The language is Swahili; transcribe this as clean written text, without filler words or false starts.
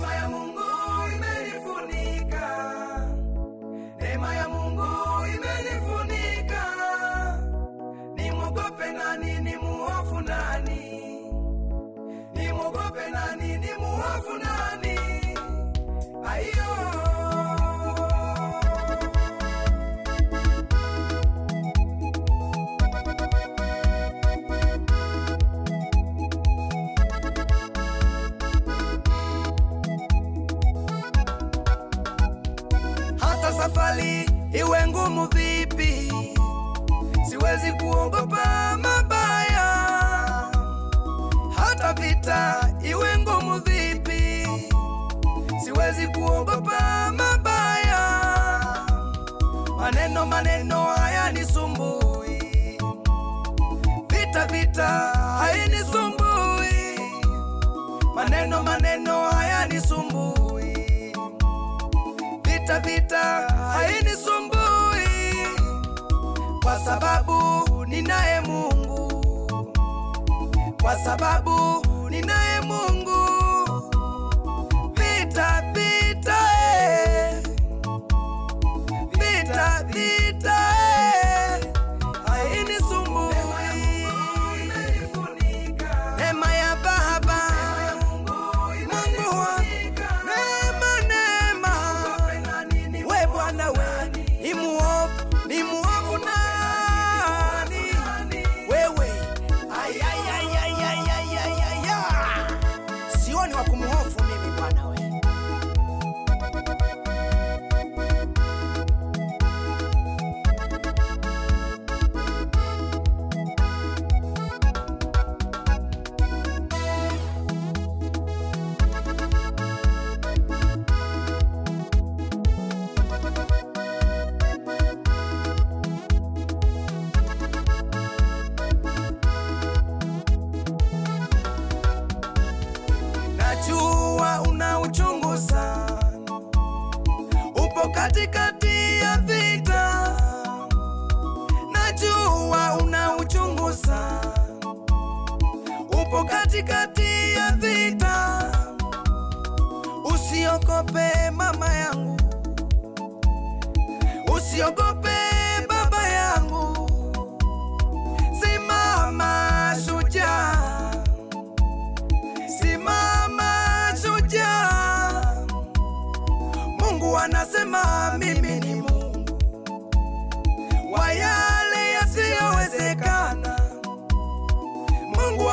Neema ya Mungu imenifunika, neema ya Mungu imenifunika. Nimwogope nani, nimuhofu nani? Nimwogope nani, nimuhofu nani? Ayo. Hata safari iwe ngumu vipi, siwezi kuogopa mabaya. Hata vita iwe ngumu vipi, siwezi kuogopa mabaya. Maneno hayanisumbui, vita hainisumbui. Maneno hayanisumbui, vita hainisumbui. Kwa sababu ninaye Mungu, kwa sababu ninaye Mungu. Vita hainisumbui. Neema ya Baba, Mungu wangu, neema. We Bwana we, nimuhofu nani? Wewe sioni wa kumuhofu mimi Bwana we. Najua una uchungu sana, upo katikati ya vita. Najua una uchungu sana, upo katikati ya vita. Usiogope mama yangu, usiogope baba yangu. Simama shujaa, simama shujaa. Mungu anasema